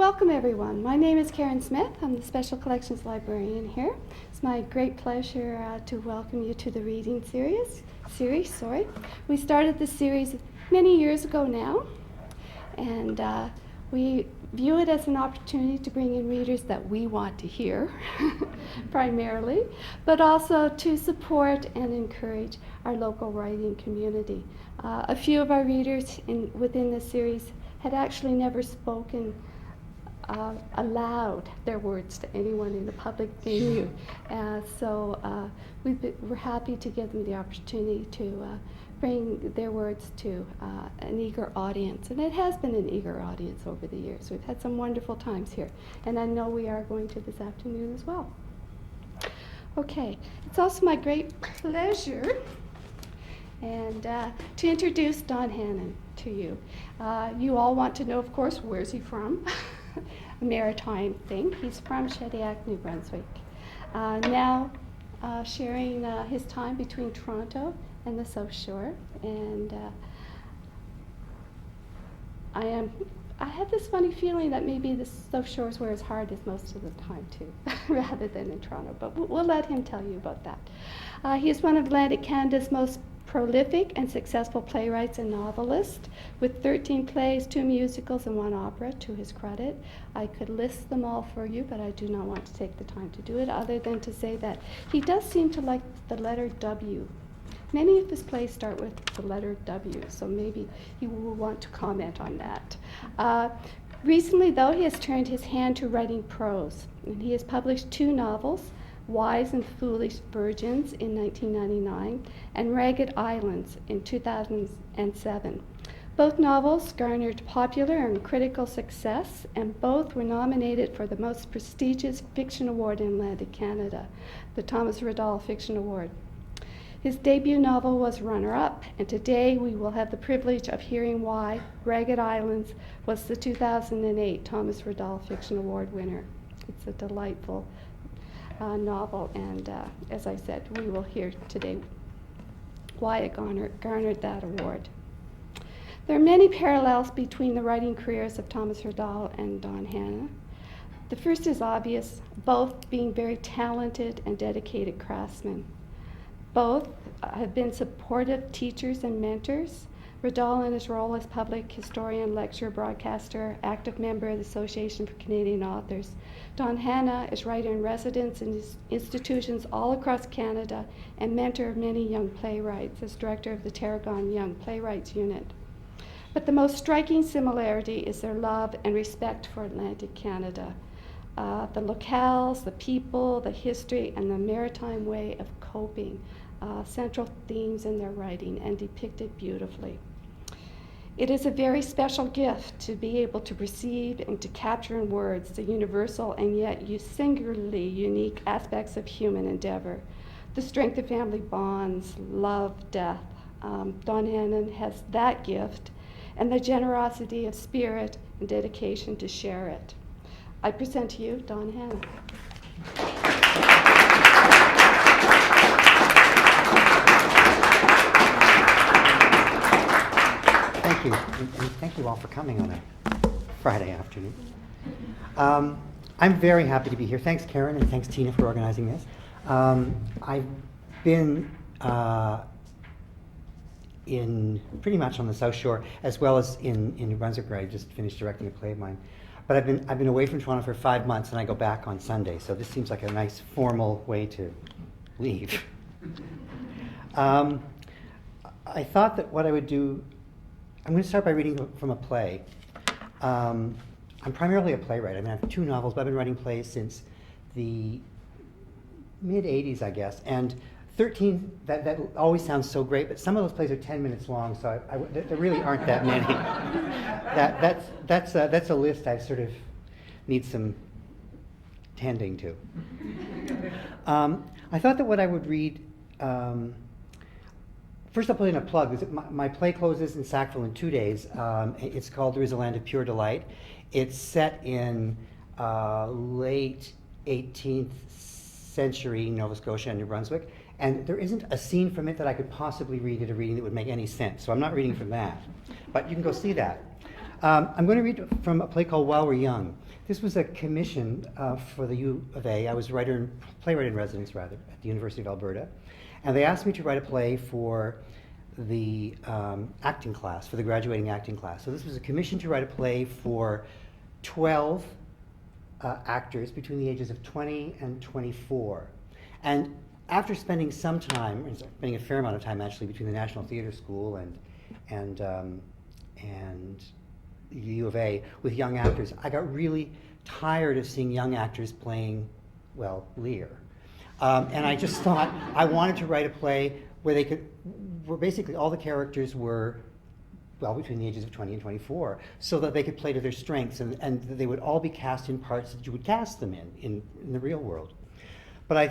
Welcome everyone. My name is Karen Smith. I'm the Special Collections Librarian here. It's my great pleasure to welcome you to the reading series. We started this series many years ago now, and we view it as an opportunity to bring in readers that we want to hear, primarily, but also to support and encourage our local writing community. A few of our readers within this series had actually never spoken allowed their words to anyone in the public venue. So we're happy to give them the opportunity to bring their words to an eager audience. And it has been an eager audience over the years. We've had some wonderful times here. And I know we are going to this afternoon as well. Okay, it's also my great pleasure and to introduce Don Hannon to you. You all want to know, of course, where's he from? A maritime thing. He's from Shediac, New Brunswick. Now sharing his time between Toronto and the South Shore. And I have this funny feeling that maybe the South Shore is where his heart is most of the time too, rather than in Toronto. But we'll let him tell you about that. He is one of Atlantic Canada's most prolific and successful playwrights and novelists, with 13 plays, 2 musicals, and 1 opera to his credit. I could list them all for you, but I do not want to take the time to do it, other than to say that he does seem to like the letter W. Many of his plays start with the letter W, so maybe he will want to comment on that. Recently, though, he has turned his hand to writing prose, and he has published 2 novels, Wise and Foolish Virgins in 1999 and Ragged Islands in 2007. Both novels garnered popular and critical success, and both were nominated for the most prestigious fiction award in Atlantic Canada, the Thomas Riddall Fiction Award. His debut novel was runner-up, and today we will have the privilege of hearing why Ragged Islands was the 2008 Thomas Riddall Fiction Award winner. It's a delightful novel, and as I said, we will hear today why it garnered that award. There are many parallels between the writing careers of Thomas Riddall and Don Hannon. The first is obvious, both being very talented and dedicated craftsmen. Both have been supportive teachers and mentors. Riddall, in his role as public historian, lecturer, broadcaster, active member of the Association for Canadian Authors. Don Hanna is writer-in-residence in institutions all across Canada and mentor of many young playwrights as director of the Tarragon Young Playwrights Unit. But the most striking similarity is their love and respect for Atlantic Canada. The locales, the people, the history, and the maritime way of coping, central themes in their writing and depicted beautifully. It is a very special gift to be able to perceive and to capture in words the universal and yet singularly unique aspects of human endeavor, the strength of family bonds, love, death. Don Hannon has that gift and the generosity of spirit and dedication to share it. I present to you Don Hannon. Thank you, and thank you all for coming on a Friday afternoon. I'm very happy to be here. Thanks, Karen, and thanks, Tina, for organizing this. I've been in pretty much on the South Shore, as well as in New Brunswick, where I just finished directing a play of mine. But I've been away from Toronto for 5 months, and I go back on Sunday, so this seems like a nice formal way to leave. I thought that what I would do, I'm going to start by reading from a play. I'm primarily a playwright. I mean, I have 2 novels, but I've been writing plays since the mid-'80s, I guess. And 13, that always sounds so great, but some of those plays are 10 minutes long, so there really aren't that many. That's a list I sort of need some tending to. I thought that what I would read, first I'll put in a plug. My play closes in Sackville in 2 days. It's called There Is a Land of Pure Delight. It's set in late 18th century Nova Scotia and New Brunswick. And there isn't a scene from it that I could possibly read at a reading that would make any sense. So I'm not reading from that. But you can go see that. I'm going to read from a play called While We're Young. This was a commission for the U of A. I was playwright in residence, rather, at the University of Alberta. And they asked me to write a play for the acting class, for the graduating acting class. So this was a commission to write a play for 12 actors between the ages of 20 and 24. And after spending some time, spending a fair amount of time actually between the National Theatre School and the U of A with young actors, I got really tired of seeing young actors playing, well, Lear. And I just thought I wanted to write a play where basically all the characters were, well, between the ages of 20 and 24, so that they could play to their strengths and they would all be cast in parts that you would cast them in the real world. But I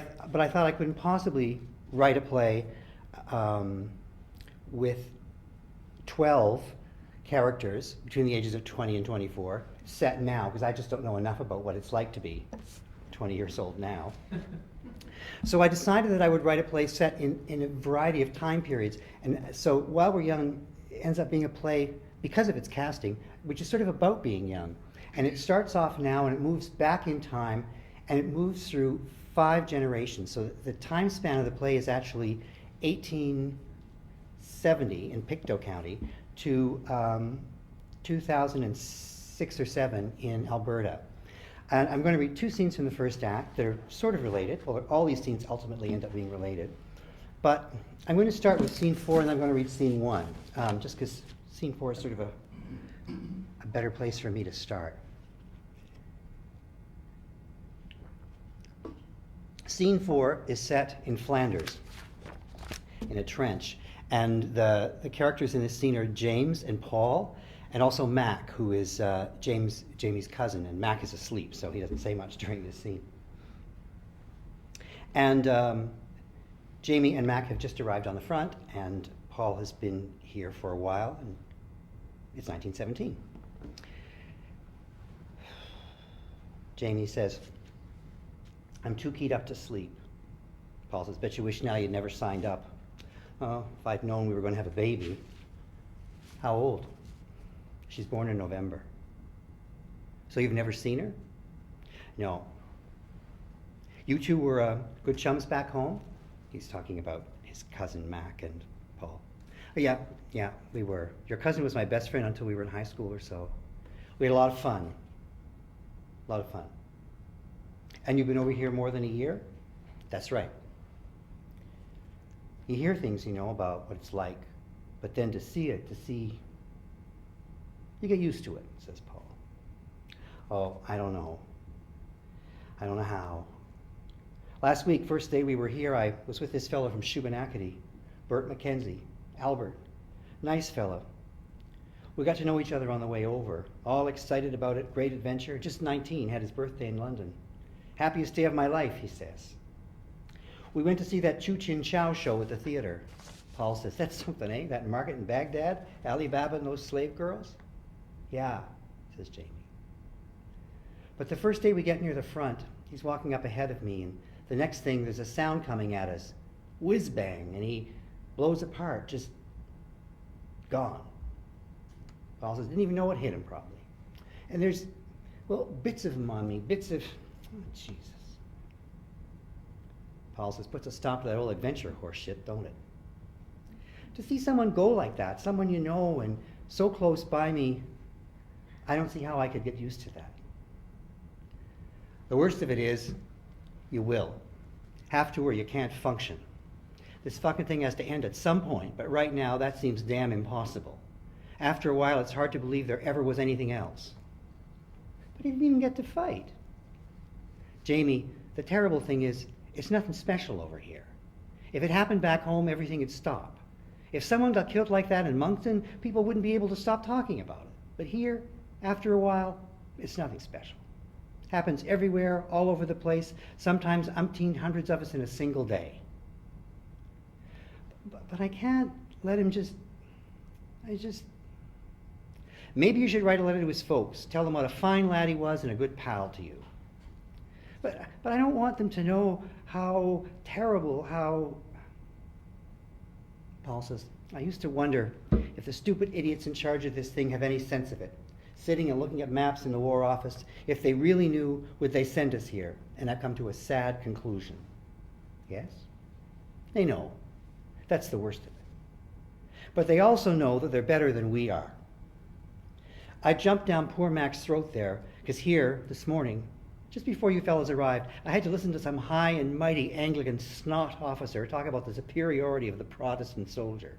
thought I couldn't possibly write a play with 12 characters between the ages of 20 and 24, set now, because I just don't know enough about what it's like to be 20 years old now. So I decided that I would write a play set in a variety of time periods. And so While We're Young ends up being a play, because of its casting, which is sort of about being young. And it starts off now and it moves back in time and it moves through 5 generations. So the time span of the play is actually 1870 in Pictou County to 2006 or 7 in Alberta. And I'm going to read 2 scenes from the first act that are sort of related. Well, all these scenes ultimately end up being related. But I'm going to start with scene 4 and I'm going to read scene 1, just because scene 4 is sort of a better place for me to start. Scene 4 is set in Flanders, in a trench. And the characters in this scene are James and Paul, and also Mac, who is Jamie's cousin. And Mac is asleep, so he doesn't say much during this scene. And Jamie and Mac have just arrived on the front, and Paul has been here for a while, and it's 1917. Jamie says, "I'm too keyed up to sleep." Paul says, "Bet you wish now you'd never signed up." "Oh, if I'd known we were going to have a baby." "How old?" "She's born in November." "So you've never seen her?" "No." "You two were good chums back home?" He's talking about his cousin Mac and Paul. "Oh, yeah, we were. Your cousin was my best friend until we were in high school or so. We had a lot of fun. A lot of fun." "And you've been over here more than a year?" "That's right." You hear things, about what it's like, but then to see, you get used to it, says Paul. "Oh, I don't know. I don't know how. Last week, first day we were here, I was with this fellow from Shubenacadie, Bert McKenzie, Albert. Nice fellow. We got to know each other on the way over, all excited about it, great adventure, just 19, had his birthday in London. Happiest day of my life, he says. We went to see that Chu Chin Chow show at the theater." Paul says, "That's something, eh? That market in Baghdad, Ali Baba and those slave girls?" "Yeah," says Jamie. "But the first day we get near the front, he's walking up ahead of me, and the next thing there's a sound coming at us, whiz bang, and he blows apart, just gone." Paul says, "Didn't even know what hit him probably. And there's, well, bits of him on me, bits of, oh, Jesus." Paul says, "Puts a stop to that old adventure horse shit, don't it? To see someone go like that, someone you know and so close by me, I don't see how I could get used to that. The worst of it is, you will. Have to or you can't function. This fucking thing has to end at some point, but right now that seems damn impossible. After a while, it's hard to believe there ever was anything else. But he didn't even get to fight. Jamie, the terrible thing is, it's nothing special over here. If it happened back home, everything would stop. If someone got killed like that in Moncton, people wouldn't be able to stop talking about it. But here, after a while, it's nothing special. Happens everywhere, all over the place, sometimes umpteen hundreds of us in a single day. But I can't let him Maybe you should write a letter to his folks. Tell them what a fine lad he was and a good pal to you. But I don't want them to know how terrible, how..." Paul says, "I used to wonder if the stupid idiots in charge of this thing have any sense of it. sitting and looking at maps in the War Office. If they really knew, would they send us here? And I've come to a sad conclusion. Yes? They know. That's the worst of it. But they also know that they're better than we are. I jumped down poor Mac's throat there, because here, this morning, just before you fellows arrived, I had to listen to some high and mighty Anglican snot officer talk about the superiority of the Protestant soldier.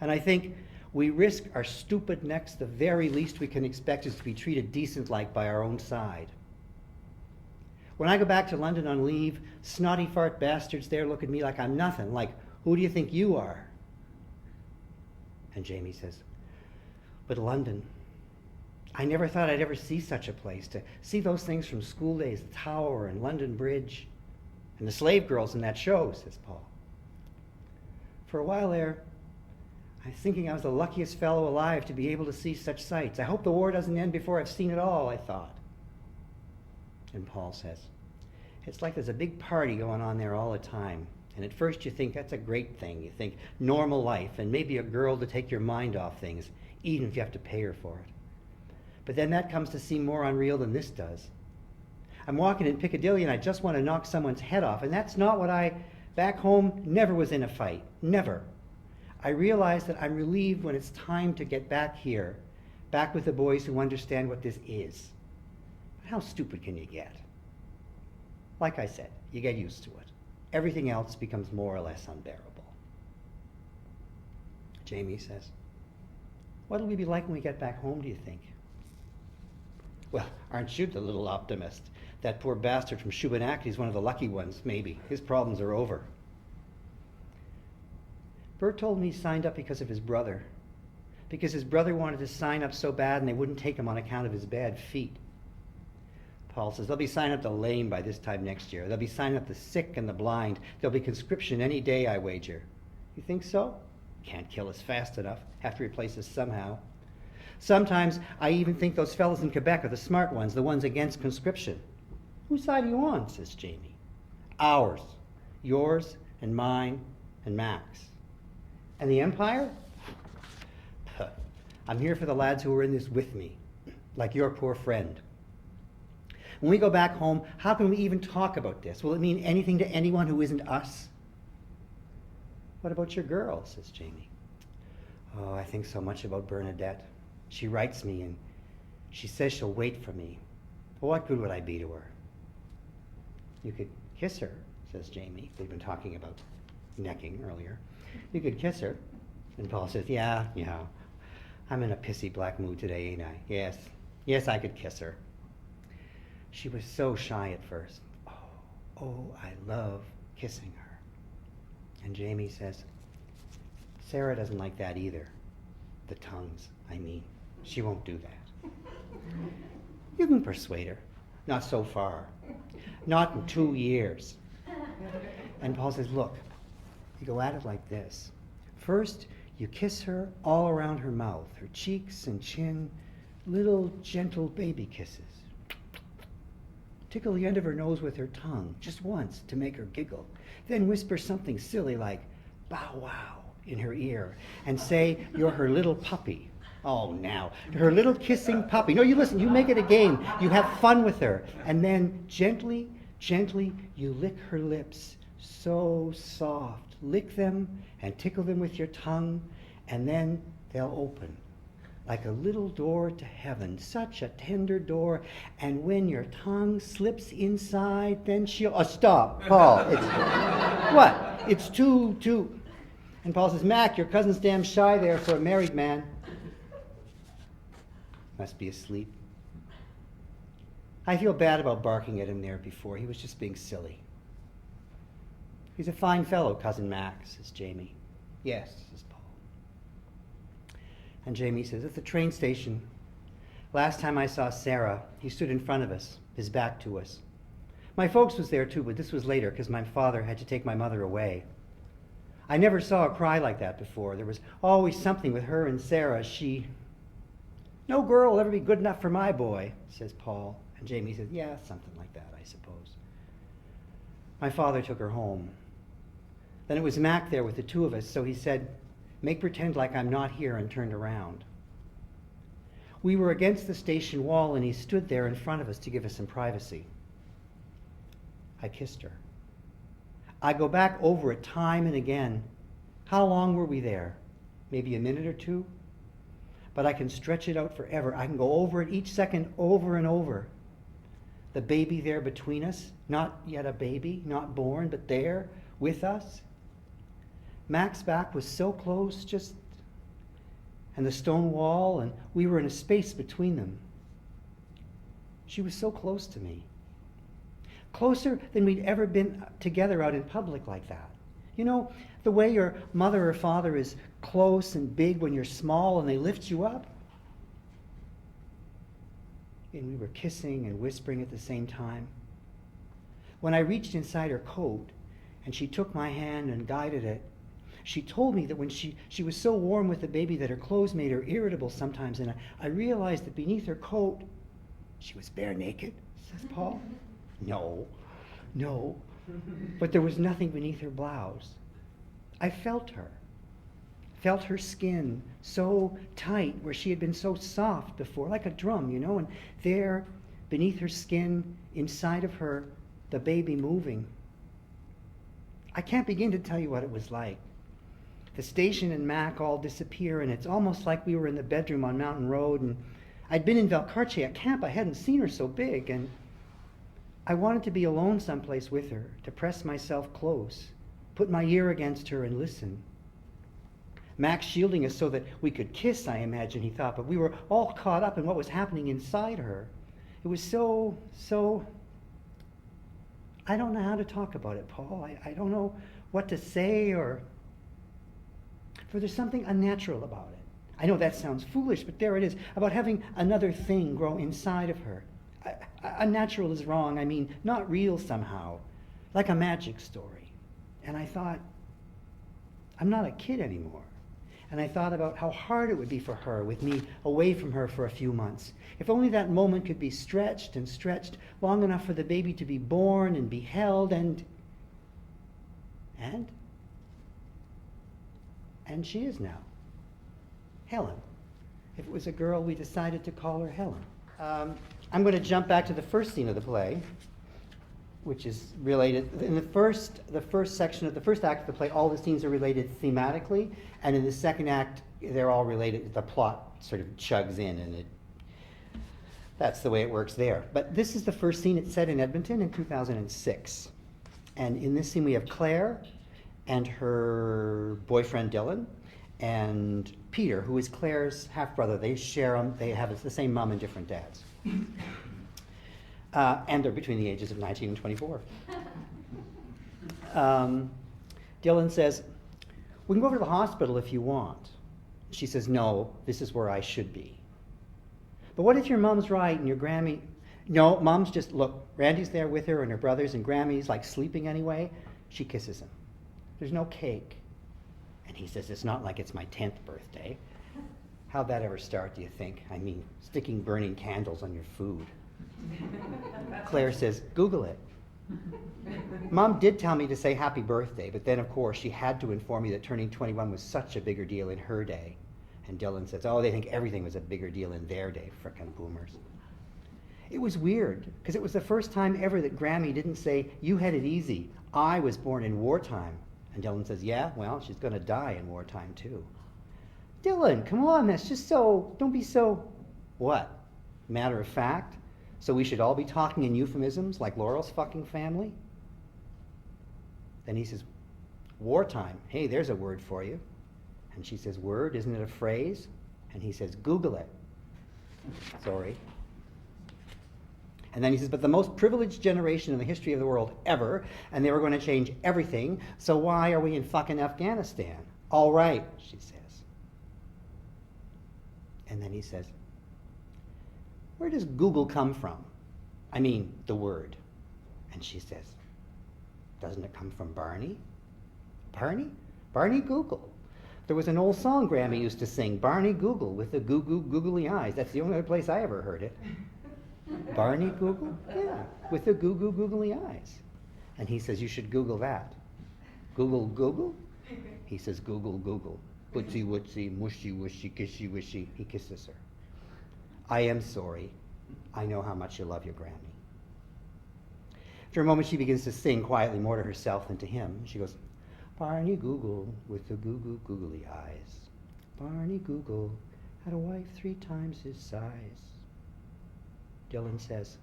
And I think we risk our stupid necks. The very least we can expect is to be treated decent-like by our own side. When I go back to London on leave, snotty fart bastards there look at me like I'm nothing, like, who do you think you are? And Jamie says, but London, I never thought I'd ever see such a place, to see those things from school days, the Tower and London Bridge, and the slave girls in that show, says Paul. For a while there, I was thinking I was the luckiest fellow alive to be able to see such sights. I hope the war doesn't end before I've seen it all, I thought. And Paul says, it's like there's a big party going on there all the time. And at first you think that's a great thing. You think normal life and maybe a girl to take your mind off things, even if you have to pay her for it. But then that comes to seem more unreal than this does. I'm walking in Piccadilly and I just want to knock someone's head off. And that's not what back home, never was in a fight. Never. I realize that I'm relieved when it's time to get back here, back with the boys who understand what this is. But how stupid can you get? Like I said, you get used to it. Everything else becomes more or less unbearable. Jamie says, what'll we be like when we get back home, do you think? Well, aren't you the little optimist? That poor bastard from Shubenacadie is one of the lucky ones, maybe. His problems are over. Bert told me he signed up because of his brother. Because his brother wanted to sign up so bad and they wouldn't take him on account of his bad feet. Paul says, they'll be signing up the lame by this time next year. They'll be signing up the sick and the blind. There'll be conscription any day, I wager. You think so? Can't kill us fast enough. Have to replace us somehow. Sometimes I even think those fellows in Quebec are the smart ones, the ones against conscription. Whose side are you on, says Jamie. Ours. Yours and mine and Mac's. And the Empire? I'm here for the lads who are in this with me, like your poor friend. When we go back home, how can we even talk about this? Will it mean anything to anyone who isn't us? What about your girl, says Jamie. Oh, I think so much about Bernadette. She writes me and she says she'll wait for me. Well, what good would I be to her? You could kiss her, says Jamie. They've been talking about necking earlier. You could kiss her. And Paul says, yeah. I'm in a pissy black mood today, ain't I? Yes, I could kiss her. She was so shy at first. Oh, I love kissing her. And Jamie says, Sarah doesn't like that either. The tongues, I mean. She won't do that. You can persuade her. Not so far. Not in 2 years. And Paul says, look, you go at it like this. First, you kiss her all around her mouth, her cheeks and chin, little gentle baby kisses. Tickle the end of her nose with her tongue, just once, to make her giggle. Then whisper something silly like, bow wow, in her ear, and say you're her little puppy. Oh, now, her little kissing puppy. No, you listen, you make it a game. You have fun with her. And then gently, you lick her lips, so soft. Lick them and tickle them with your tongue, and then they'll open like a little door to heaven, such a tender door. And when your tongue slips inside, then she'll... Oh, stop, Paul. What? It's too... And Paul says, Mac, your cousin's damn shy there for a married man. Must be asleep. I feel bad about barking at him there before. He was just being silly. He's a fine fellow, Cousin Mac, says Jamie. Yes, says Paul. And Jamie says, at the train station, last time I saw Sarah, he stood in front of us, his back to us. My folks was there too, but this was later because my father had to take my mother away. I never saw her cry like that before. There was always something with her and Sarah. No girl will ever be good enough for my boy, says Paul. And Jamie says, yeah, something like that, I suppose. My father took her home. Then it was Mac there with the two of us, so he said, make pretend like I'm not here, and turned around. We were against the station wall, and he stood there in front of us to give us some privacy. I kissed her. I go back over it time and again. How long were we there? Maybe a minute or two? But I can stretch it out forever. I can go over it each second over and over. The baby there between us, not yet a baby, not born, but there with us. Mac's back was so close, and the stone wall, and we were in a space between them. She was so close to me. Closer than we'd ever been together out in public like that. You know, the way your mother or father is close and big when you're small and they lift you up? And we were kissing and whispering at the same time. When I reached inside her coat and she took my hand and guided it, she told me that when she was so warm with the baby that her clothes made her irritable sometimes, and I realized that beneath her coat, she was bare naked, says Paul. No, but there was nothing beneath her blouse. I felt her skin so tight where she had been so soft before, like a drum, you know, and there, beneath her skin, inside of her, the baby moving. I can't begin to tell you what it was like. The station and Mac all disappear, and it's almost like we were in the bedroom on Mountain Road, and I'd been in Valcartier at camp. I hadn't seen her so big, and I wanted to be alone someplace with her, to press myself close, put my ear against her and listen. Mac shielding us so that we could kiss, I imagine, he thought, but we were all caught up in what was happening inside her. It was so, I don't know how to talk about it, Paul. I don't know what to say, for there's something unnatural about it. I know that sounds foolish, but there it is, about having another thing grow inside of her. Unnatural is wrong. I mean, not real somehow, like a magic story. And I thought, I'm not a kid anymore. And I thought about how hard it would be for her with me away from her for a few months. If only that moment could be stretched and stretched long enough for the baby to be born and be held and she is now. Helen. If it was a girl, we decided to call her Helen. I'm going to jump back to the first scene of the play, which is related. In the first section of the first act of the play, all the scenes are related thematically, and in the second act, they're all related. The plot sort of chugs in, and that's the way it works there. But this is the first scene. It's set in Edmonton in 2006. And in this scene, we have Claire and her boyfriend, Dylan, and Peter, who is Claire's half-brother. They have the same mom and different dads. And they're between the ages of 19 and 24. Dylan says, we can go over to the hospital if you want. She says, no, this is where I should be. But what if your mom's right and your Grammy... No, mom's just, look, Randy's there with her and her brothers, and Grammy's like sleeping anyway. She kisses him. There's no cake. And he says, it's not like it's my 10th birthday. How'd that ever start, do you think? I mean, sticking burning candles on your food. Claire says, Google it. Mom did tell me to say happy birthday, but then, of course, she had to inform me that turning 21 was such a bigger deal in her day. And Dylan says, oh, they think everything was a bigger deal in their day, frickin' boomers. It was weird, because it was the first time ever that Grammy didn't say, you had it easy. I was born in wartime. And Dylan says, yeah, well, she's going to die in wartime, too. Dylan, come on, that's just so, don't be so, what? Matter of fact? So we should all be talking in euphemisms like Laurel's fucking family? Then he says, wartime, hey, there's a word for you. And she says, word, isn't it a phrase? And he says, Google it. Sorry. And then he says, but the most privileged generation in the history of the world ever, and they were going to change everything, so why are we in fucking Afghanistan? All right, she says. And then he says, where does Google come from? I mean, the word. And she says, doesn't it come from Barney? Barney? Barney Google. There was an old song Grammy used to sing, Barney Google with the googly eyes. That's the only other place I ever heard it. Barney Google? Yeah, with the googly eyes. And he says, you should Google that. Google? He says, Google. Wootsy, mushy, wishy, kishy, wishy. He kisses her. I am sorry. I know how much you love your Grammy. After a moment, she begins to sing quietly, more to herself than to him. She goes, Barney Google with the googly eyes. Barney Google had a wife 3 times his size. Dylan says,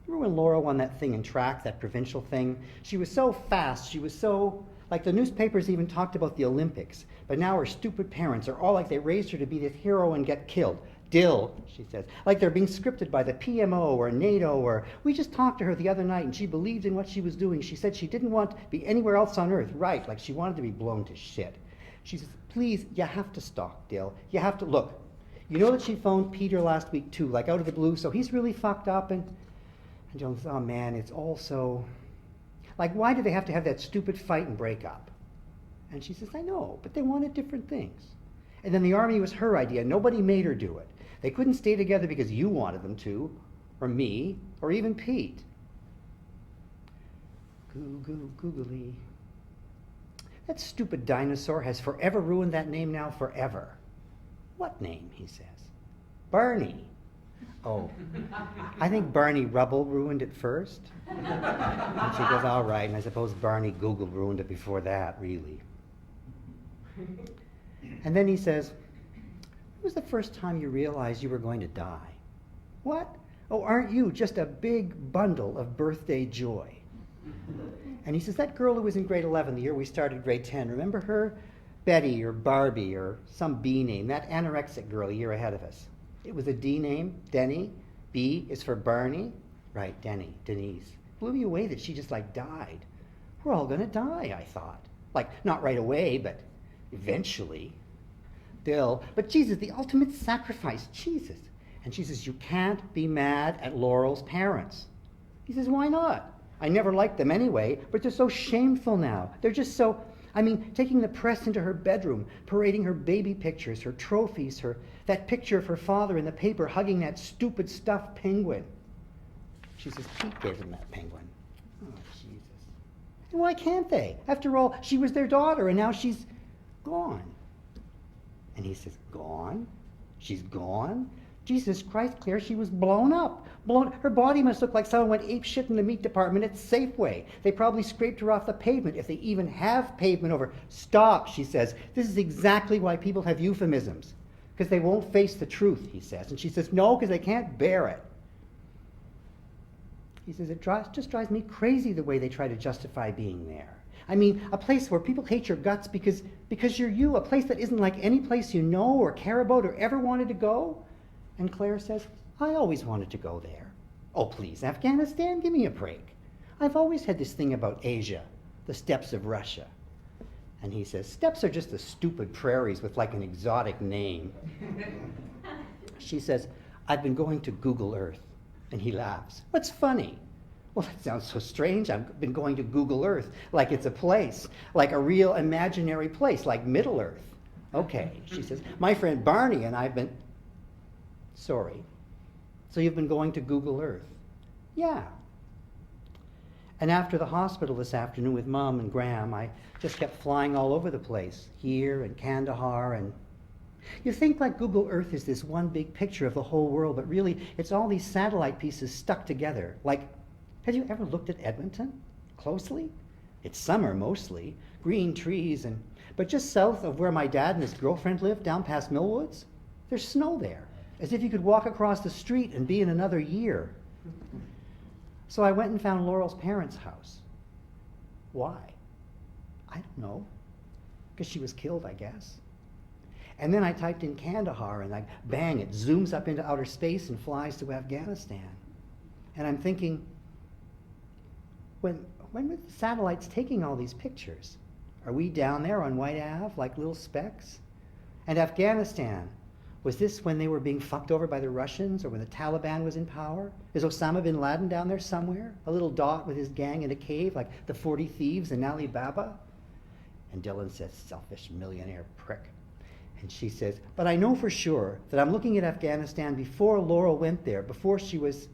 remember when Laura won that thing in track, that provincial thing? She was so fast, she was so, like the newspapers even talked about the Olympics, but now her stupid parents are all like they raised her to be this hero and get killed. Dill, she says, like they're being scripted by the PMO or NATO, or we just talked to her the other night and she believed in what she was doing. She said she didn't want to be anywhere else on earth, right, like she wanted to be blown to shit. She says, please, you have to stop, Dill. You have to, look, you know that she phoned Peter last week too, like out of the blue, so he's really fucked up, and Dylan says, oh man, it's all so, like why do they have to have that stupid fight and break up? And she says, I know, but they wanted different things. And then the army was her idea. Nobody made her do it. They couldn't stay together because you wanted them to, or me, or even Pete. Googly. That stupid dinosaur has forever ruined that name now, forever. What name, he says. Barney. Oh, I think Barney Rubble ruined it first. And she goes, all right, and I suppose Barney Google ruined it before that, really. And then he says, when was the first time you realized you were going to die? What? Oh, aren't you just a big bundle of birthday joy? And he says, that girl who was in grade 11 the year we started grade 10, remember her? Betty or Barbie or some B name, that anorexic girl a year ahead of us. It was a D name, Denny. B is for Barney. Right, Denny, Denise. Blew me away that she just like died. We're all gonna die, I thought. Like, not right away, but eventually. Bill, but Jesus, the ultimate sacrifice, Jesus. And she says, you can't be mad at Laurel's parents. He says, why not? I never liked them anyway, but they're so shameful now. They're just so, I mean, taking the press into her bedroom, parading her baby pictures, her trophies, that picture of her father in the paper hugging that stupid stuffed penguin. She says, Pete gave them that penguin. Oh, Jesus. And why can't they? After all, she was their daughter, and now she's gone. And he says, gone? She's gone? Jesus Christ, Claire, she was blown up. Her body must look like someone went ape shit in the meat department at Safeway. They probably scraped her off the pavement, if they even have pavement over. Stop, she says. This is exactly why people have euphemisms. Because they won't face the truth, he says. And she says, no, because they can't bear it. He says, it just drives me crazy the way they try to justify being there. I mean, a place where people hate your guts because you're you, a place that isn't like any place you know or care about or ever wanted to go. And Claire says, I always wanted to go there. Oh, please, Afghanistan, give me a break. I've always had this thing about Asia, the steppes of Russia. And he says, steppes are just the stupid prairies with like an exotic name. She says, I've been going to Google Earth. And he laughs. What's funny? Well, that sounds so strange. I've been going to Google Earth like it's a place, like a real imaginary place, like Middle Earth. Okay, she says, my friend Barney and I've been... Sorry. So you've been going to Google Earth? Yeah. And after the hospital this afternoon with Mom and Graham, I just kept flying all over the place, here and Kandahar, and you think like Google Earth is this one big picture of the whole world, but really it's all these satellite pieces stuck together. Like, have you ever looked at Edmonton closely? It's summer mostly, green trees, but just south of where my dad and his girlfriend live, down past Millwoods, there's snow there. As if you could walk across the street and be in another year. So I went and found Laurel's parents' house. Why? I don't know. Because she was killed, I guess. And then I typed in Kandahar and like, bang, it zooms up into outer space and flies to Afghanistan. And I'm thinking, when were the satellites taking all these pictures? Are we down there on White Ave like little specks? And Afghanistan, was this when they were being fucked over by the Russians or when the Taliban was in power? Is Osama bin Laden down there somewhere? A little dot with his gang in a cave like the 40 Thieves in Ali Baba? And Dylan says, selfish millionaire prick. And she says, but I know for sure that I'm looking at Afghanistan before Laurel went there, before she was...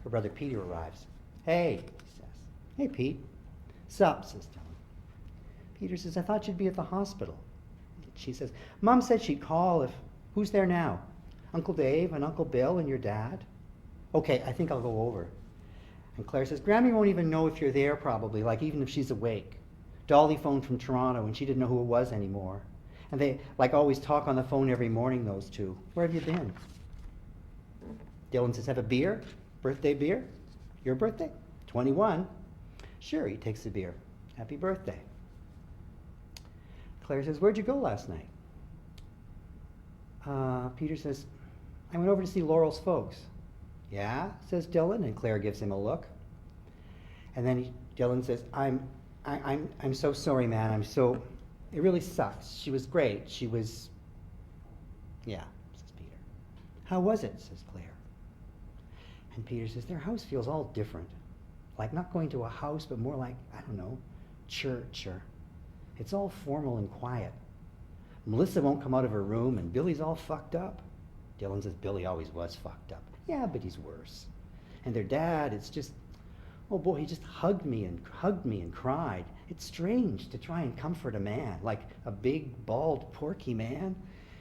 Her brother Peter arrives. Hey, he says. Hey, Pete. Sup, says Dylan. Peter says, I thought you'd be at the hospital. She says, Mom said she'd call if... Who's there now? Uncle Dave and Uncle Bill and your dad? Okay, I think I'll go over. And Claire says, Grammy won't even know if you're there probably, like even if she's awake. Dolly phoned from Toronto and she didn't know who it was anymore. And they, like, always talk on the phone every morning, those two. Where have you been? Dylan says, have a beer? Birthday beer? Your birthday? 21. Sure, he takes the beer. Happy birthday. Claire says, where'd you go last night? Peter says, I went over to see Laurel's folks. Yeah, says Dylan, and Claire gives him a look. And then Dylan says, I'm so sorry, man. It really sucks. She was great. She was, yeah, says Peter. How was it, says Claire. And Peter says, their house feels all different. Like not going to a house, but more like, I don't know, church, or it's all formal and quiet. Melissa won't come out of her room, and Billy's all fucked up. Dylan says, Billy always was fucked up. Yeah, but he's worse. And their dad, it's just, oh boy, he just hugged me and cried. It's strange to try and comfort a man, like a big, bald, porky man.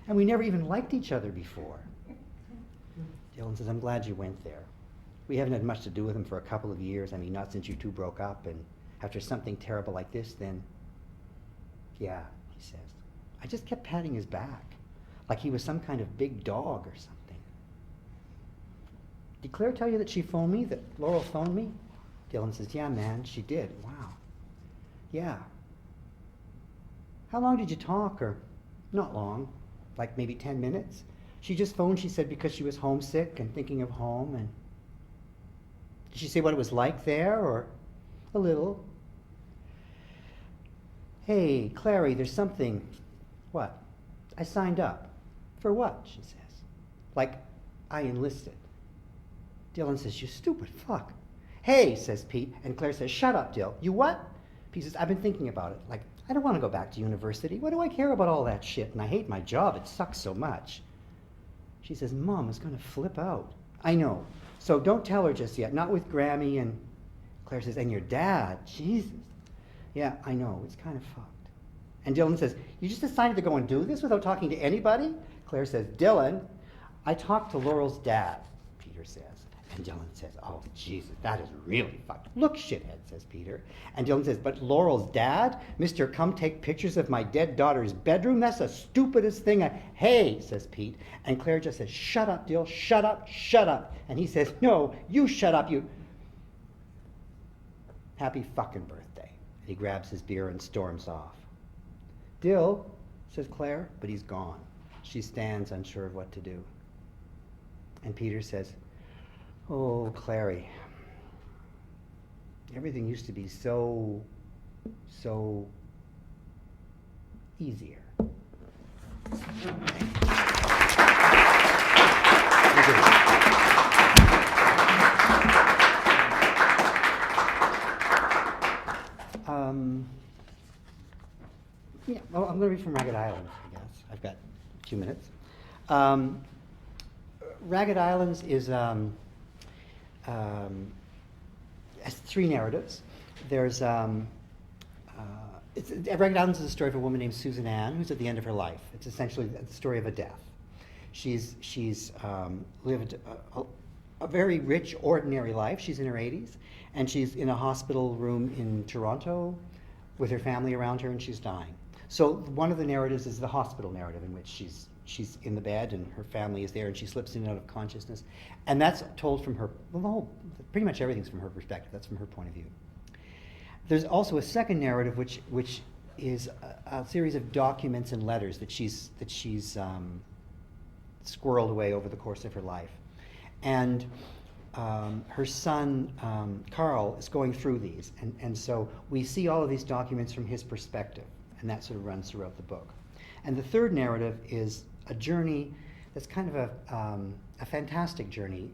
And we never even liked each other before. Dylan says, I'm glad you went there. We haven't had much to do with him for a couple of years. I mean, not since you two broke up. And after something terrible like this, then, yeah, he says. I just kept patting his back, like he was some kind of big dog or something. Did Claire tell you that she phoned me, that Laurel phoned me? Dylan says, yeah, man, she did. Wow. Yeah. How long did you talk, or not long, like maybe 10 minutes? She just phoned, she said, because she was homesick and thinking of home. And did she say what it was like there, or a little? Hey, Clary, there's something. What? I signed up. For what? She says. Like, I enlisted. Dylan says, you stupid fuck. Hey, says Pete, and Claire says, shut up, Dill. You what? Pete says, I've been thinking about it. Like, I don't want to go back to university. What do I care about all that shit? And I hate my job. It sucks so much. She says, Mom is going to flip out. I know. So don't tell her just yet. Not with Grammy. And Claire says, and your dad. Jesus. Yeah, I know. It's kind of fucked. And Dylan says, you just decided to go and do this without talking to anybody? Claire says, Dylan, I talked to Laurel's dad, Peter says. And Dylan says, oh, Jesus, that is really fucked. Look, shithead, says Peter. And Dylan says, but Laurel's dad? Mr. Come take pictures of my dead daughter's bedroom? That's the stupidest thing Hey, says Pete. And Claire just says, shut up, Dill, shut up, shut up. And he says, no, you shut up, you. Happy fucking birthday. And he grabs his beer and storms off. Dill, says Claire, but he's gone. She stands unsure of what to do. And Peter says, oh, Clary, everything used to be so easier. Yeah, well, I'm going to read from Ragged Island, I guess. I've got 2 minutes. Ragged Islands is has 3 narratives. There's Ragged Islands is a story of a woman named Susan Ann who's at the end of her life. It's essentially the story of a death. She's lived a very rich, ordinary life. She's in her 80s, and she's in a hospital room in Toronto with her family around her, and she's dying. So one of the narratives is the hospital narrative, in which she's in the bed and her family is there, and she slips in and out of consciousness. And that's told from her, pretty much everything's from her perspective. That's from her point of view. There's also a second narrative, which is a series of documents and letters that she's squirreled away over the course of her life. And her son, Carl, is going through these. And so we see all of these documents from his perspective, and that sort of runs throughout the book. And the third narrative is a journey that's kind of a fantastic journey,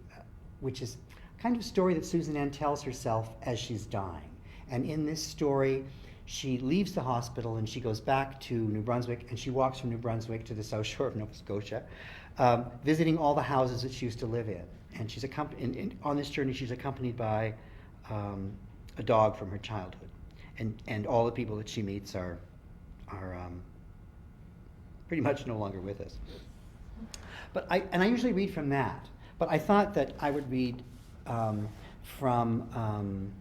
which is kind of a story that Susan Ann tells herself as she's dying. And in this story, she leaves the hospital and she goes back to New Brunswick, and she walks from New Brunswick to the South Shore of Nova Scotia, visiting all the houses that she used to live in. And she's on this journey, she's accompanied by a dog from her childhood. And all the people that she meets are pretty much no longer with us. I usually read from that, but I thought that I would read from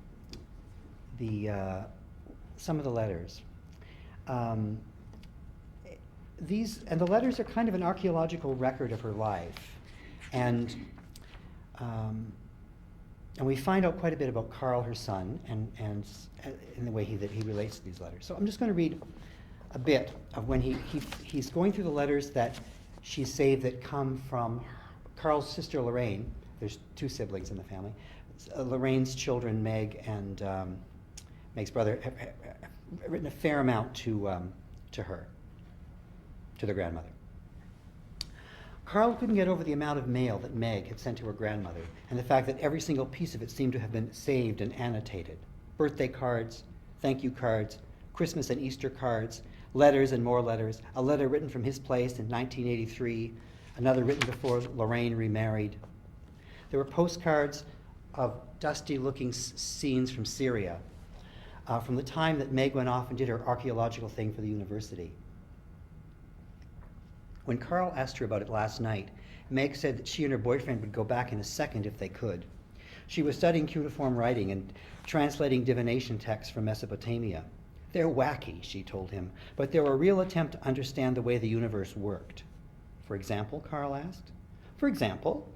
some of the letters. The letters are kind of an archaeological record of her life, and we find out quite a bit about Carl, her son, and in the way that he relates to these letters. So I'm just going to read a bit of when he's going through the letters that she saved that come from Carl's sister Lorraine. There's two siblings in the family. Lorraine's children, Meg and Meg's brother, have written a fair amount to her, to their grandmother. Carl couldn't get over the amount of mail that Meg had sent to her grandmother, and the fact that every single piece of it seemed to have been saved and annotated. Birthday cards, thank you cards, Christmas and Easter cards, letters and more letters, a letter written from his place in 1983, another written before Lorraine remarried. There were postcards of dusty-looking scenes from Syria, from the time that Meg went off and did her archaeological thing for the university. When Carl asked her about it last night, Meg said that she and her boyfriend would go back in a second if they could. She was studying cuneiform writing and translating divination texts from Mesopotamia. They're wacky, she told him, but they're a real attempt to understand the way the universe worked. For example, Carl asked. For example,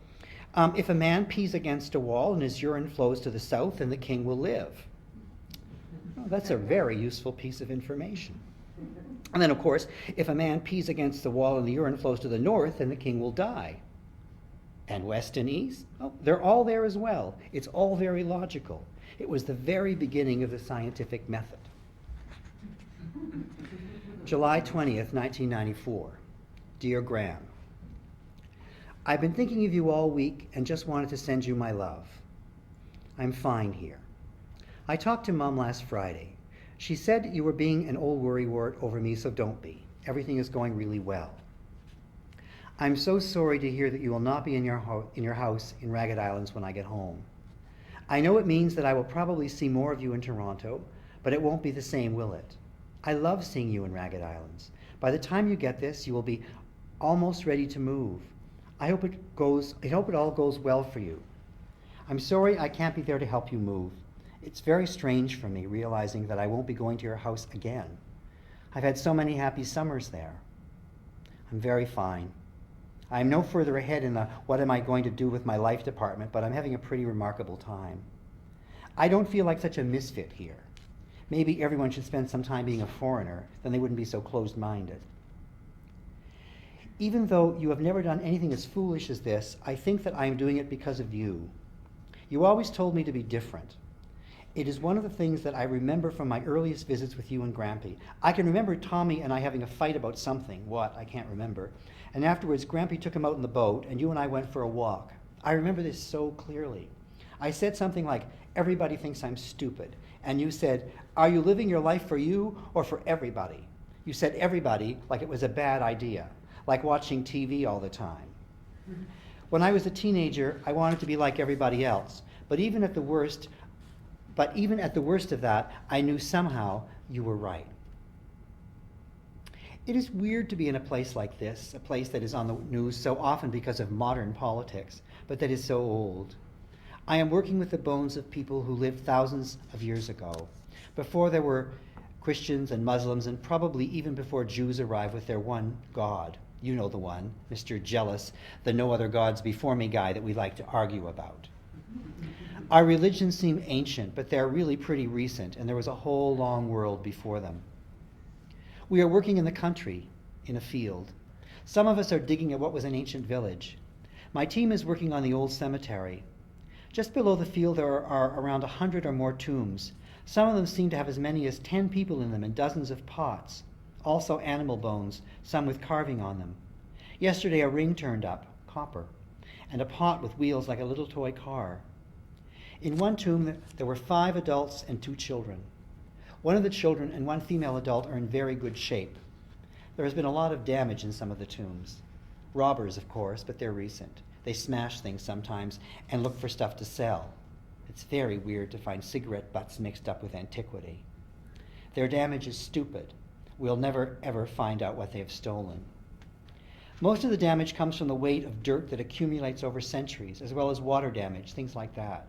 if a man pees against a wall and his urine flows to the south, then the king will live. Well, that's a very useful piece of information. And then, of course, if a man pees against the wall and the urine flows to the north, then the king will die. And west and east? Oh, they're all there as well. It's all very logical. It was the very beginning of the scientific method. July 20th, 1994. Dear Graham, I've been thinking of you all week and just wanted to send you my love. I'm fine here. I talked to Mom last Friday. She said you were being an old worrywart over me, so don't be. Everything is going really well. I'm so sorry to hear that you will not be in your house in Ragged Islands when I get home. I know it means that I will probably see more of you in Toronto, but it won't be the same, will it? I love seeing you in Ragged Islands. By the time you get this, you will be almost ready to move. I hope it all goes well for you. I'm sorry I can't be there to help you move. It's very strange for me realizing that I won't be going to your house again. I've had so many happy summers there. I'm very fine. I'm no further ahead in the what am I going to do with my life department, but I'm having a pretty remarkable time. I don't feel like such a misfit here. Maybe everyone should spend some time being a foreigner, then they wouldn't be so closed-minded. Even though you have never done anything as foolish as this, I think that I am doing it because of you. You always told me to be different. It is one of the things that I remember from my earliest visits with you and Grampy. I can remember Tommy and I having a fight about something, what, I can't remember. And afterwards, Grampy took him out in the boat and you and I went for a walk. I remember this so clearly. I said something like, everybody thinks I'm stupid. And you said, are you living your life for you or for everybody? You said everybody like it was a bad idea, like watching TV all the time. When I was a teenager, I wanted to be like everybody else. But even at the worst of that, I knew somehow you were right. It is weird to be in a place like this, a place that is on the news so often because of modern politics, but that is so old. I am working with the bones of people who lived thousands of years ago, before there were Christians and Muslims, and probably even before Jews arrived with their one God. You know the one, Mr. Jealous, the no other gods before me guy that we like to argue about. Our religions seem ancient, but they're really pretty recent, and there was a whole long world before them. We are working in the country, in a field. Some of us are digging at what was an ancient village. My team is working on the old cemetery. Just below the field there are around 100 or more tombs. Some of them seem to have as many as 10 people in them and dozens of pots. Also animal bones, some with carving on them. Yesterday a ring turned up, copper, and a pot with wheels like a little toy car. In one tomb there were 5 adults and 2 children. One of the children and one female adult are in very good shape. There has been a lot of damage in some of the tombs. Robbers, of course, but they're recent. They smash things sometimes and look for stuff to sell. It's very weird to find cigarette butts mixed up with antiquity. Their damage is stupid. We'll never ever find out what they have stolen. Most of the damage comes from the weight of dirt that accumulates over centuries, as well as water damage, things like that.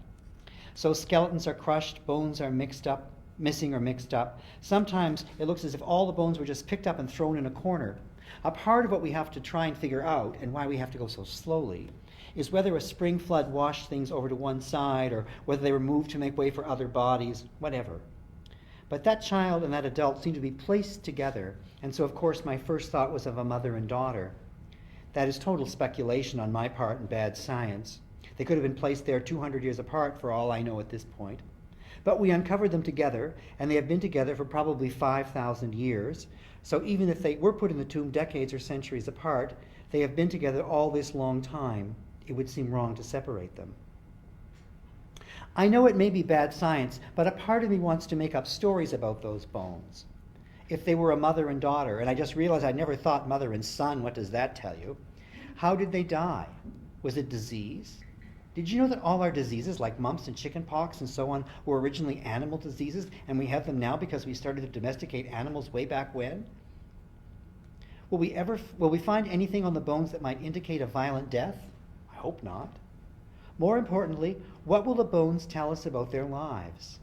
So skeletons are crushed, bones are missing or mixed up. Sometimes it looks as if all the bones were just picked up and thrown in a corner. A part of what we have to try and figure out, and why we have to go so slowly, is whether a spring flood washed things over to one side, or whether they were moved to make way for other bodies, whatever. But that child and that adult seem to be placed together, and so of course my first thought was of a mother and daughter. That is total speculation on my part and bad science. They could have been placed there 200 years apart for all I know at this point. But we uncovered them together, and they have been together for probably 5,000 years. So even if they were put in the tomb decades or centuries apart, they have been together all this long time. It would seem wrong to separate them. I know it may be bad science, but a part of me wants to make up stories about those bones. If they were a mother and daughter, and I just realized I never thought mother and son, what does that tell you? How did they die? Was it disease? Did you know that all our diseases, like mumps and chickenpox and so on, were originally animal diseases, and we have them now because we started to domesticate animals way back when? Will we find anything on the bones that might indicate a violent death? I hope not. More importantly, what will the bones tell us about their lives?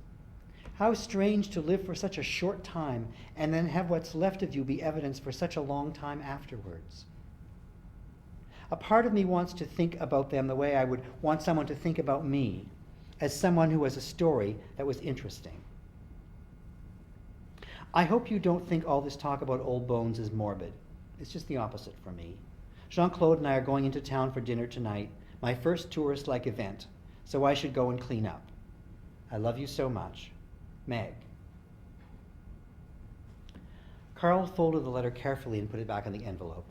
How strange to live for such a short time and then have what's left of you be evidence for such a long time afterwards. A part of me wants to think about them the way I would want someone to think about me, as someone who has a story that was interesting. I hope you don't think all this talk about old bones is morbid. It's just the opposite for me. Jean-Claude and I are going into town for dinner tonight, my first tourist-like event, so I should go and clean up. I love you so much. Meg. Carl folded the letter carefully and put it back in the envelope.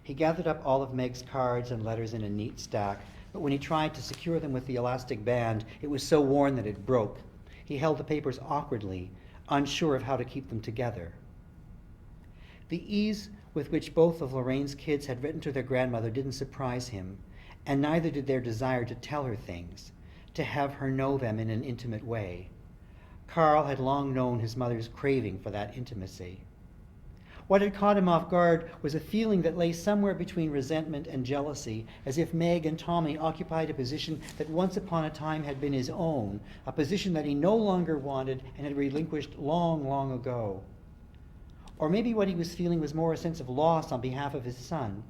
He gathered up all of Meg's cards and letters in a neat stack, but when he tried to secure them with the elastic band, it was so worn that it broke. He held the papers awkwardly, unsure of how to keep them together. The ease with which both of Lorraine's kids had written to their grandmother didn't surprise him, and neither did their desire to tell her things, to have her know them in an intimate way. Carl had long known his mother's craving for that intimacy. What had caught him off guard was a feeling that lay somewhere between resentment and jealousy, as if Meg and Tommy occupied a position that once upon a time had been his own, a position that he no longer wanted and had relinquished long, long ago. Or maybe what he was feeling was more a sense of loss on behalf of his son.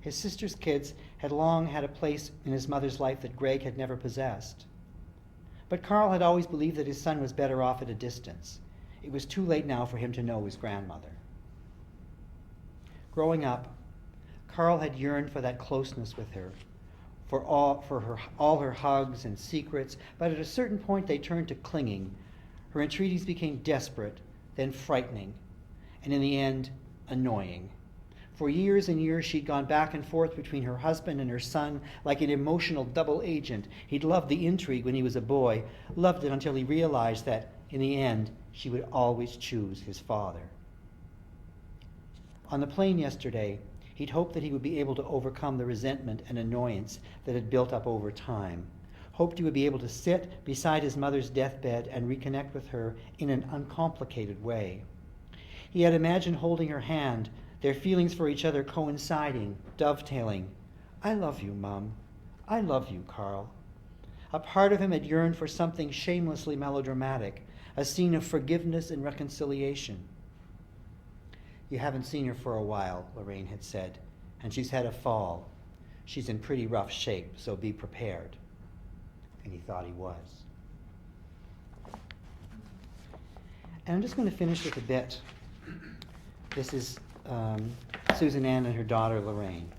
His sister's kids had long had a place in his mother's life that Greg had never possessed. But Carl had always believed that his son was better off at a distance. It was too late now for him to know his grandmother. Growing up, Carl had yearned for that closeness with her, for all her hugs and secrets, but at a certain point they turned to clinging. Her entreaties became desperate, then frightening, and in the end, annoying. For years and years she'd gone back and forth between her husband and her son like an emotional double agent. He'd loved the intrigue when he was a boy, loved it until he realized that, in the end, she would always choose his father. On the plane yesterday, he'd hoped that he would be able to overcome the resentment and annoyance that had built up over time. Hoped he would be able to sit beside his mother's deathbed and reconnect with her in an uncomplicated way. He had imagined holding her hand, their feelings for each other coinciding, dovetailing. I love you, Mom. I love you, Carl. A part of him had yearned for something shamelessly melodramatic, a scene of forgiveness and reconciliation. You haven't seen her for a while, Lorraine had said, and she's had a fall. She's in pretty rough shape, so be prepared. And he thought he was. And I'm just going to finish with a bit. This is Susan Ann and her daughter, Lorraine.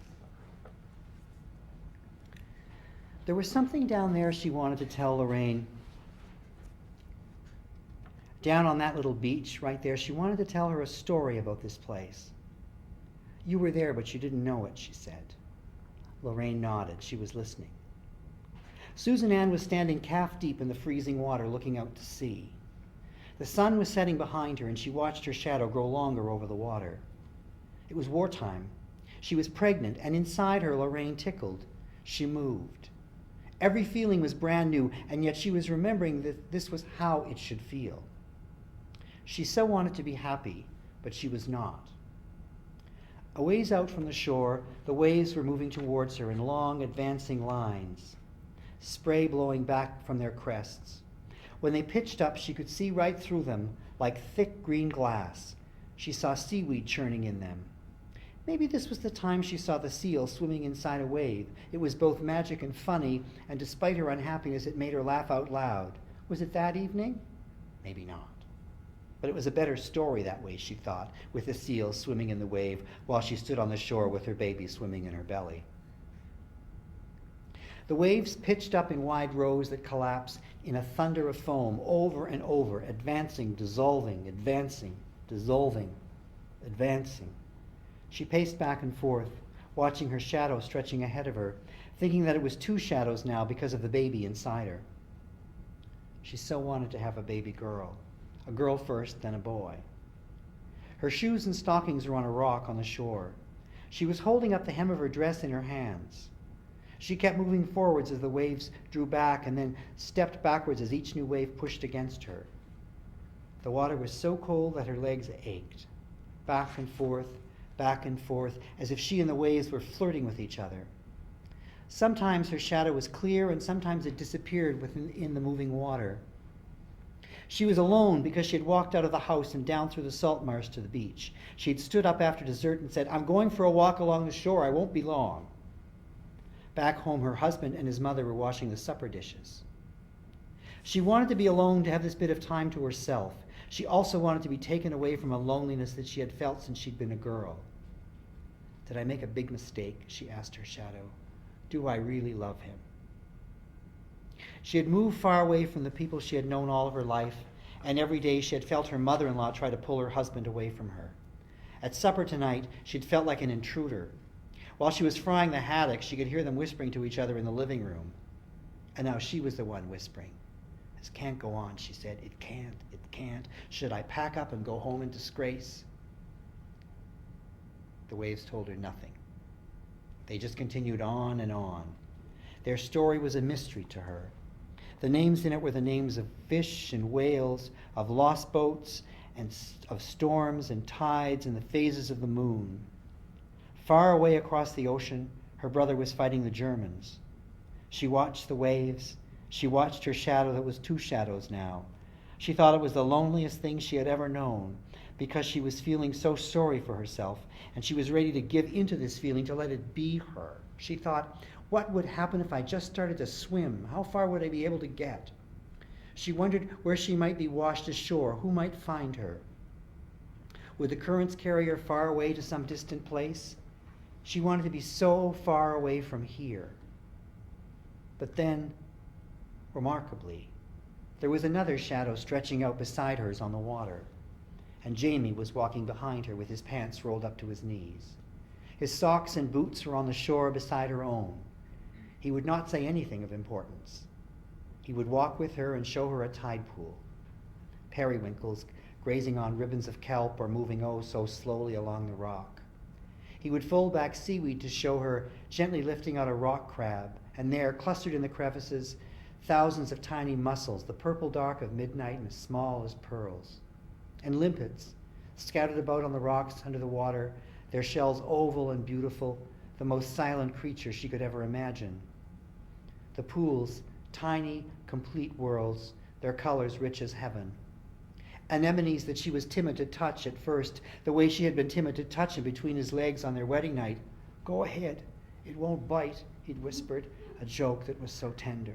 There was something down there she wanted to tell Lorraine. Down on that little beach right there, she wanted to tell her a story about this place. You were there, but you didn't know it, she said. Lorraine nodded. She was listening. Susan Ann was standing calf deep in the freezing water, looking out to sea. The sun was setting behind her, and she watched her shadow grow longer over the water. It was wartime. She was pregnant, and inside her, Lorraine tickled. She moved. Every feeling was brand new, and yet she was remembering that this was how it should feel. She so wanted to be happy, but she was not. A ways out from the shore, the waves were moving towards her in long, advancing lines, spray blowing back from their crests. When they pitched up, she could see right through them like thick green glass. She saw seaweed churning in them. Maybe this was the time she saw the seal swimming inside a wave. It was both magic and funny, and despite her unhappiness, it made her laugh out loud. Was it that evening? Maybe not. But it was a better story that way, she thought, with the seal swimming in the wave while she stood on the shore with her baby swimming in her belly. The waves pitched up in wide rows that collapsed in a thunder of foam over and over, advancing, dissolving, advancing, dissolving, advancing. She paced back and forth, watching her shadow stretching ahead of her, thinking that it was two shadows now because of the baby inside her. She so wanted to have a baby girl. A girl first, then a boy. Her shoes and stockings were on a rock on the shore. She was holding up the hem of her dress in her hands. She kept moving forwards as the waves drew back and then stepped backwards as each new wave pushed against her. The water was so cold that her legs ached. Back and forth, as if she and the waves were flirting with each other. Sometimes her shadow was clear and sometimes it disappeared within the moving water. She was alone because she had walked out of the house and down through the salt marsh to the beach. She had stood up after dessert and said, "I'm going for a walk along the shore. I won't be long." Back home, her husband and his mother were washing the supper dishes. She wanted to be alone, to have this bit of time to herself. She also wanted to be taken away from a loneliness that she had felt since she'd been a girl. Did I make a big mistake? She asked her shadow. Do I really love him? She had moved far away from the people she had known all of her life, and every day she had felt her mother-in-law try to pull her husband away from her. At supper tonight, she'd felt like an intruder. While she was frying the haddock, she could hear them whispering to each other in the living room. And now she was the one whispering. "This can't go on," she said. It can't. Should I pack up and go home in disgrace?" The waves told her nothing. They just continued on and on. Their story was a mystery to her. The names in it were the names of fish and whales, of lost boats, and of storms and tides and the phases of the moon. Far away across the ocean, her brother was fighting the Germans. She watched the waves. She watched her shadow that was two shadows now. She thought it was the loneliest thing she had ever known, because she was feeling so sorry for herself, and she was ready to give into this feeling, to let it be her. She thought, what would happen if I just started to swim? How far would I be able to get? She wondered where she might be washed ashore, who might find her. Would the currents carry her far away to some distant place? She wanted to be so far away from here. But then, remarkably, there was another shadow stretching out beside hers on the water, and Jamie was walking behind her with his pants rolled up to his knees. His socks and boots were on the shore beside her own. He would not say anything of importance. He would walk with her and show her a tide pool, periwinkles grazing on ribbons of kelp or moving oh so slowly along the rock. He would fold back seaweed to show her gently lifting out a rock crab, and there, clustered in the crevices, thousands of tiny mussels, the purple dark of midnight and as small as pearls. And limpets, scattered about on the rocks under the water, their shells oval and beautiful, the most silent creatures she could ever imagine. The pools, tiny, complete worlds, their colors rich as heaven. Anemones that she was timid to touch at first, the way she had been timid to touch him between his legs on their wedding night. "Go ahead, it won't bite," he'd whispered, a joke that was so tender.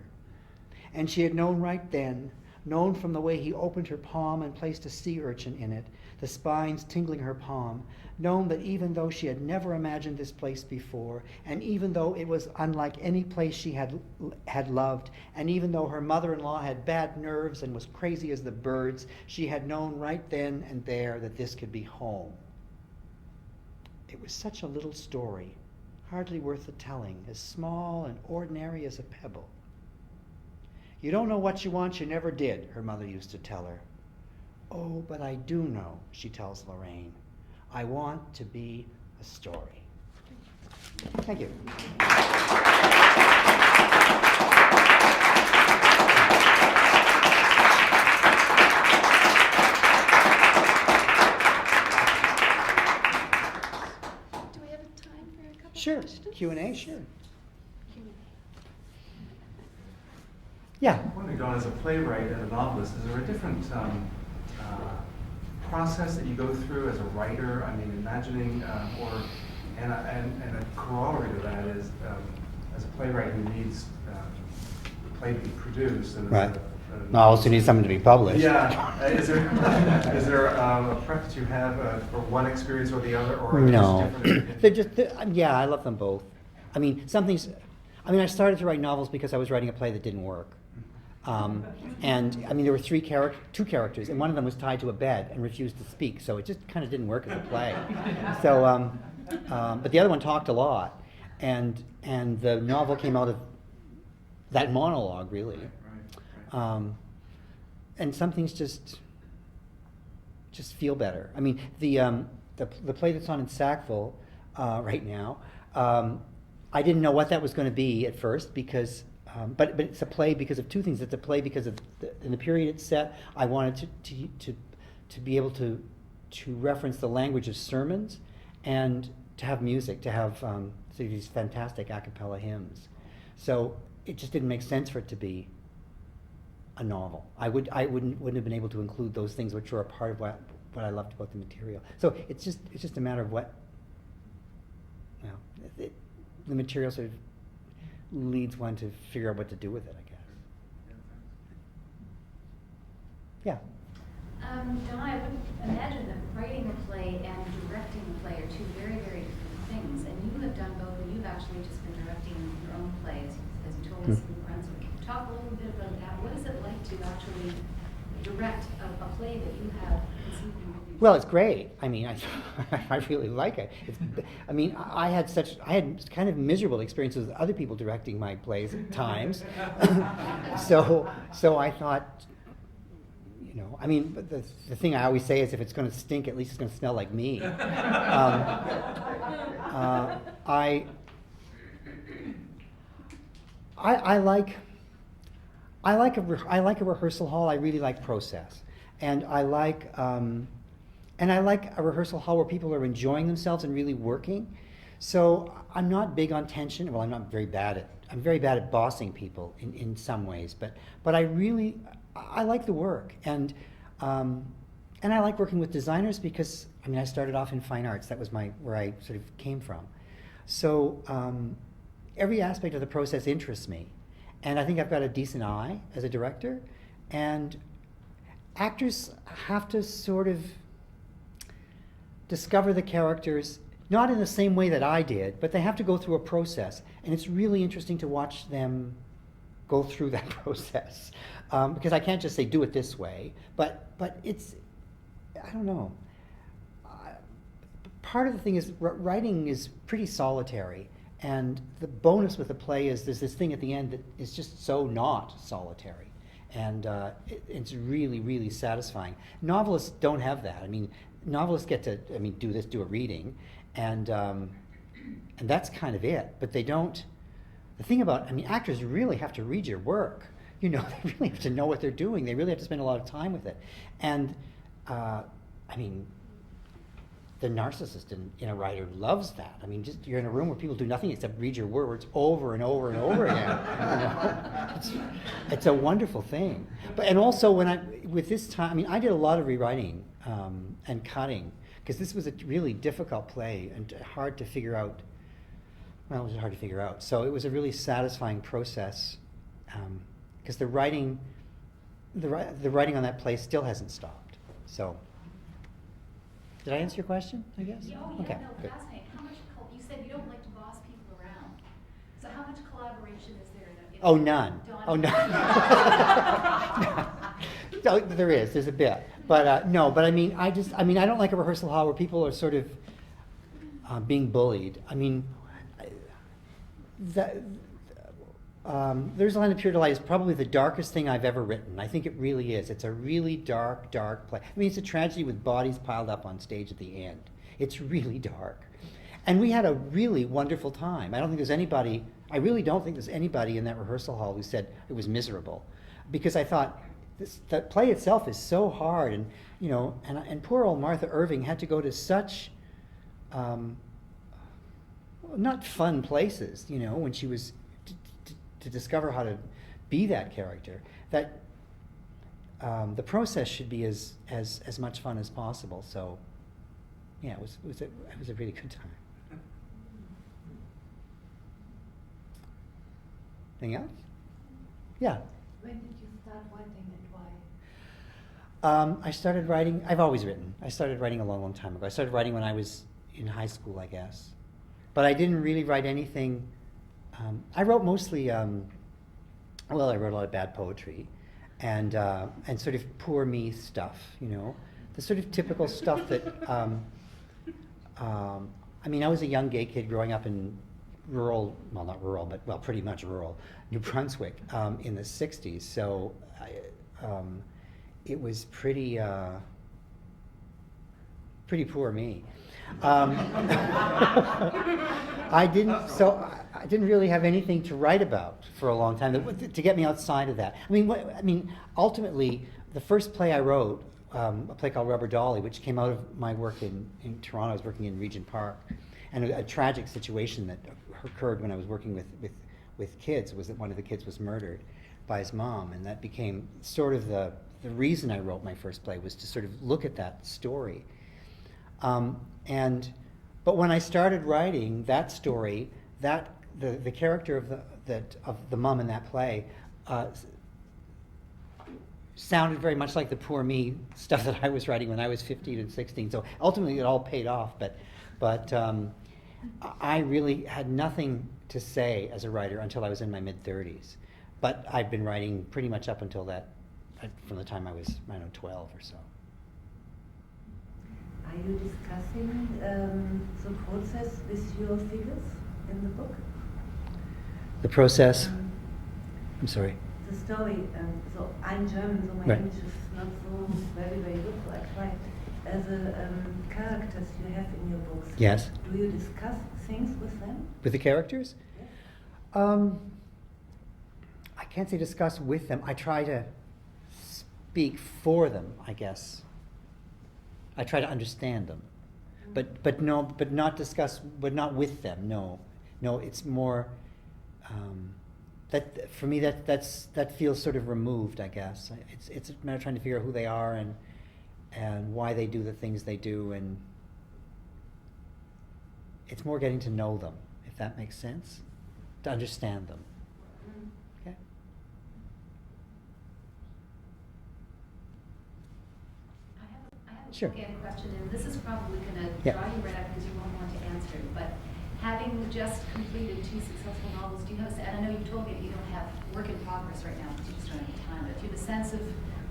And she had known right then, known from the way he opened her palm and placed a sea urchin in it, the spines tingling her palm, known that even though she had never imagined this place before, and even though it was unlike any place she had loved, and even though her mother-in-law had bad nerves and was crazy as the birds, she had known right then and there that this could be home. It was such a little story, hardly worth the telling, as small and ordinary as a pebble. "You don't know what you want, you never did," her mother used to tell her. "Oh, but I do know," she tells Lorraine. "I want to be a story." Thank you. Sure, Q&A, sure. Yeah. I'm wondering, Dawn, as a playwright and a novelist, is there a different process that you go through as a writer? I mean, imagining, and a corollary to that is, as a playwright who needs the play to be produced. And Right. No, also need something to be published. Yeah. Is there a preference you have for one experience or the other, or No. just different? Yeah, I love them both. I mean, I started to write novels because I was writing a play that didn't work. And I mean, there were two characters, and one of them was tied to a bed and refused to speak, so it just kind of didn't work as a play. So, but the other one talked a lot, and the novel came out of that monologue, really. Right. And some things just feel better. I mean, the play that's on in Sackville right now, I didn't know what that was going to be at first because. But it's a play because of two things. It's a play because of in the period it's set. I wanted to be able to reference the language of sermons, and to have music, to have these fantastic a cappella hymns. So it just didn't make sense for it to be a novel. I wouldn't have been able to include those things which were a part of what I loved about the material. So it's just a matter of what, the material sort of leads one to figure out what to do with it, I guess. Yeah. Don, I would imagine that writing a play and directing a play are two very, very different things. And you have done both, and you've actually just been directing your own plays, as you told us in New Brunswick. Talk a little bit about that. What is it like to actually direct a play that you have conceived and written? Well, it's great. I mean, I really like it. I had kind of miserable experiences with other people directing my plays at times. so I thought, I mean, the thing I always say is, if it's going to stink, at least it's going to smell like me. I like a rehearsal hall. I really like process, and I like a rehearsal hall where people are enjoying themselves and really working. So I'm not big on tension. Well, I'm very bad at bossing people in some ways, but I like the work, and I like working with designers because I started off in fine arts. That was where I sort of came from. So every aspect of the process interests me, and I think I've got a decent eye as a director, and actors have to sort of discover the characters, not in the same way that I did, but they have to go through a process, and it's really interesting to watch them go through that process, because I can't just say do it this way, but it's, I don't know. Part of the thing is writing is pretty solitary, and the bonus with a play is there's this thing at the end that is just so not solitary, and it's really, really satisfying. Novelists don't have that. I mean, novelists get to do a reading, and that's kind of it. But they don't. The thing about actors really have to read your work. They really have to know what they're doing. They really have to spend a lot of time with it, and the narcissist in a writer loves that. Just you're in a room where people do nothing except read your words over and over and over again. It's a wonderful thing. And also with this time, I did a lot of rewriting and cutting, because this was a really difficult play and hard to figure out. Well, it was hard to figure out. So it was a really satisfying process, because the writing on that play still hasn't stopped. So. Did I answer your question, I guess? Yeah, Okay, no, good. fascinating. How much, you said you don't like to boss people around. So how much collaboration is there? Oh, none. Oh, none. No, there's a bit. But no, but I don't like a rehearsal hall where people are sort of being bullied. There's a Land of Pure Delight is probably the darkest thing I've ever written. I think it really is. It's a really dark, dark play. It's a tragedy with bodies piled up on stage at the end. It's really dark. And we had a really wonderful time. I really don't think there's anybody in that rehearsal hall who said it was miserable. Because I thought, the play itself is so hard, and poor old Martha Irving had to go to such not fun places, you know, when she was to discover how to be that character, that the process should be as much fun as possible. So, yeah, it was a really good time. Anything else? Yeah. When did you start writing and why? I started writing. I've always written. I started writing a long, long time ago. I started writing when I was in high school, I guess. But I didn't really write anything. I wrote mostly. Well, I wrote a lot of bad poetry, and sort of poor me stuff. You know, the sort of typical stuff that. I mean, I was a young gay kid growing up in rural, well, not rural, but well, pretty much rural, New Brunswick in the '60s. So, it was pretty poor me. I didn't really have anything to write about for a long time to get me outside of that. I mean, ultimately, the first play I wrote, a play called Rubber Dolly, which came out of my work in Toronto. I was working in Regent Park, and a tragic situation that occurred when I was working with kids was that one of the kids was murdered by his mom, and that became sort of the reason I wrote my first play, was to sort of look at that story. But when I started writing that story, the character of the mom in that play sounded very much like the poor me stuff that I was writing when I was 15 and 16. So ultimately, it all paid off. But I really had nothing to say as a writer until I was in my mid-30s. But I've been writing pretty much up until that, from the time I was, I don't know, 12 or so. Are you discussing the process with your figures in the book? The process? I'm sorry. The story. So I'm German, so my Right. English is not so very, very good. So I try. The characters you have in your books. Yes. Do you discuss things with them? With the characters? Yes. I can't say discuss with them. I try to speak for them, I guess. I try to understand them, but not discuss, but not with them. No, it's more that for me that feels sort of removed, I guess. It's a matter of trying to figure out who they are and why they do the things they do, and it's more getting to know them, if that makes sense, to understand them. Okay. I have a Sure. question, and this is probably going to Yeah. draw you right up because you won't want to answer. But having just completed 2 successful novels, do you have, and I know you've told me that you don't have work in progress right now because you just don't have time, but do you have a sense of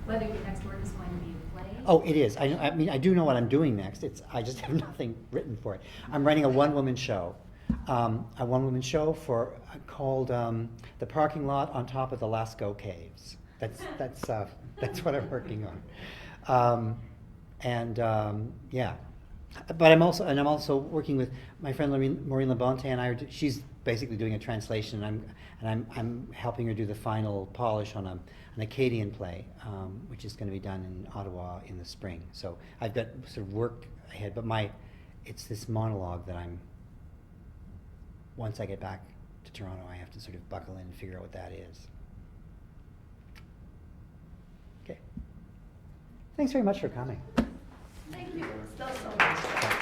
whether your next work is going to be a play? Oh, it is. I mean, I do know what I'm doing next. I just have nothing written for it. I'm writing a one-woman show. Called The Parking Lot on Top of the Lascaux Caves. That's what I'm working on. Yeah. But I'm also working with my friend Maureen Labonte, and she's basically doing a translation, and I'm helping her do the final polish on an Acadian play, which is going to be done in Ottawa in the spring. So I've got sort of work ahead, but it's this monologue that once I get back to Toronto, I have to sort of buckle in and figure out what that is. Okay. Thanks very much for coming. Thank you so much.